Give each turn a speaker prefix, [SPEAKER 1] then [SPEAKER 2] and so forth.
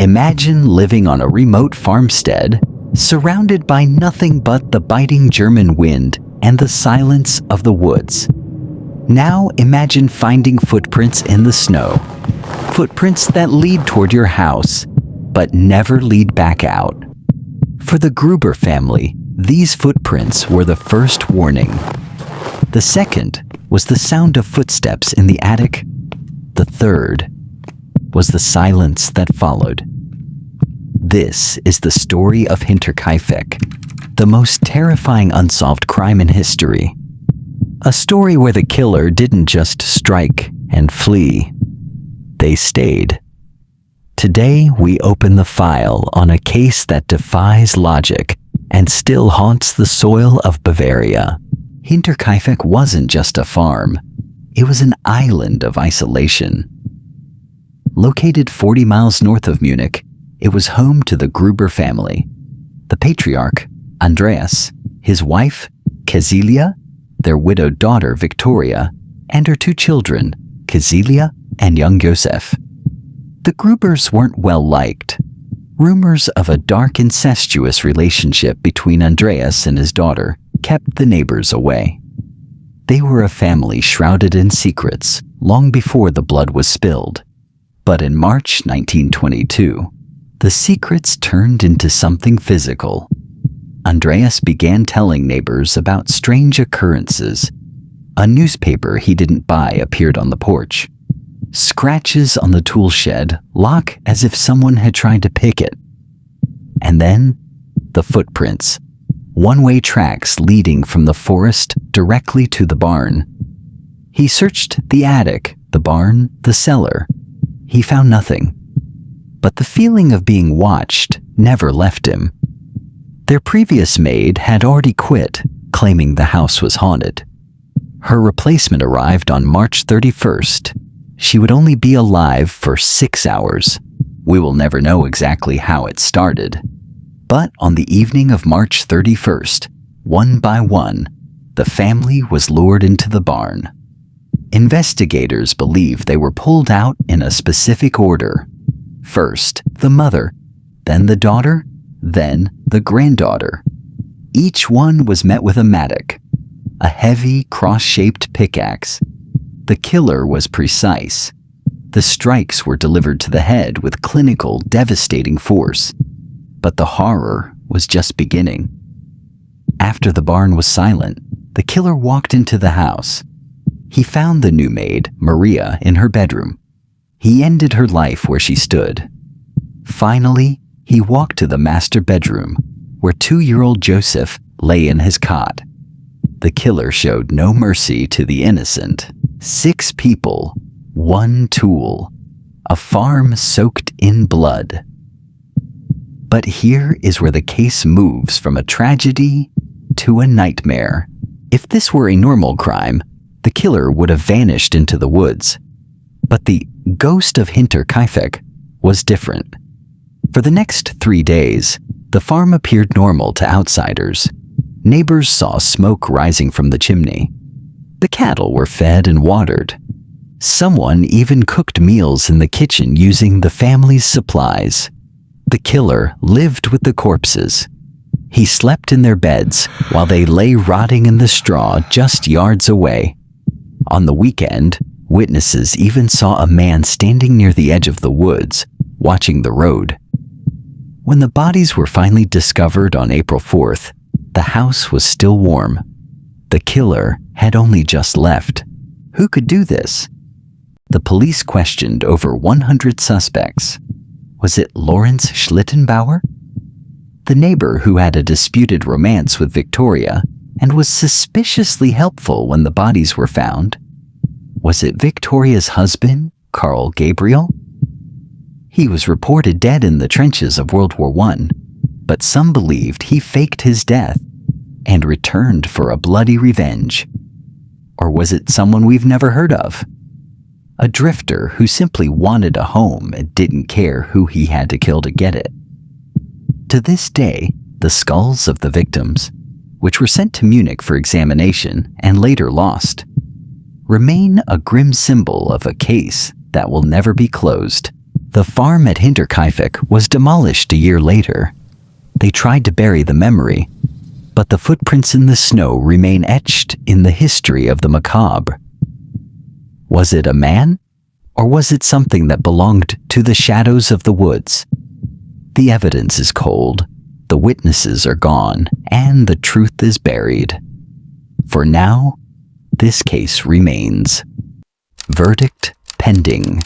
[SPEAKER 1] Imagine living on a remote farmstead, surrounded by nothing but the biting German wind and the silence of the woods. Now imagine finding footprints in the snow. Footprints that lead toward your house, but never lead back out. For the Gruber family, these footprints were the first warning. The second was the sound of footsteps in the attic. The third was the silence that followed. This is the story of Hinterkaifeck, the most terrifying unsolved crime in history. A story where the killer didn't just strike and flee. They stayed. Today, we open the file on a case that defies logic and still haunts the soil of Bavaria. Hinterkaifeck wasn't just a farm. It was an island of isolation. Located 40 miles north of Munich, it was home to the Gruber family. The patriarch, Andreas, his wife, Cecilia, their widowed daughter, Victoria, and her 2 children, Cecilia and young Joseph. The Grubers weren't well liked. Rumors of a dark incestuous relationship between Andreas and his daughter kept the neighbors away. They were a family shrouded in secrets long before the blood was spilled. But in March 1922, the secrets turned into something physical. Andreas began telling neighbors about strange occurrences. A newspaper he didn't buy appeared on the porch. Scratches on the tool shed look as if someone had tried to pick it. And then, the footprints. One-way tracks leading from the forest directly to the barn. He searched the attic, the barn, the cellar. He found nothing. But the feeling of being watched never left him. Their previous maid had already quit, claiming the house was haunted. Her replacement arrived on March 31st. She would only be alive for 6 hours. We will never know exactly how it started. But on the evening of March 31st, one by one, the family was lured into the barn. Investigators believe they were pulled out in a specific order. First, the mother, then the daughter, then the granddaughter. Each one was met with a mattock, a heavy cross-shaped pickaxe. The killer was precise. The strikes were delivered to the head with clinical, devastating force. But the horror was just beginning. After the barn was silent, the killer walked into the house. He found the new maid, Maria, in her bedroom. He ended her life where she stood. Finally, he walked to the master bedroom, where 2-year-old Joseph lay in his cot. The killer showed no mercy to the innocent. 6 people, 1 tool, a farm soaked in blood. But here is where the case moves from a tragedy to a nightmare. If this were a normal crime, the killer would have vanished into the woods. But the ghost of Hinterkaifeck was different. For the next 3 days, the farm appeared normal to outsiders. Neighbors saw smoke rising from the chimney. The cattle were fed and watered. Someone even cooked meals in the kitchen using the family's supplies. The killer lived with the corpses. He slept in their beds while they lay rotting in the straw just yards away. On the weekend, witnesses even saw a man standing near the edge of the woods, watching the road. When the bodies were finally discovered on April 4th, the house was still warm. The killer had only just left. Who could do this? The police questioned over 100 suspects. Was it Lawrence Schlittenbauer? The neighbor who had a disputed romance with Victoria and was suspiciously helpful when the bodies were found? Was it Victoria's husband, Carl Gabriel? He was reported dead in the trenches of World War I, but some believed he faked his death and returned for a bloody revenge. Or was it someone we've never heard of? A drifter who simply wanted a home and didn't care who he had to kill to get it. To this day, the skulls of the victims, which were sent to Munich for examination and later lost, remain a grim symbol of a case that will never be closed. The farm at Hinterkaifeck was demolished a year later. They tried to bury the memory, but the footprints in the snow remain etched in the history of the macabre. Was it a man? Or was it something that belonged to the shadows of the woods? The evidence is cold, the witnesses are gone, and the truth is buried. For now, this case remains. Verdict pending.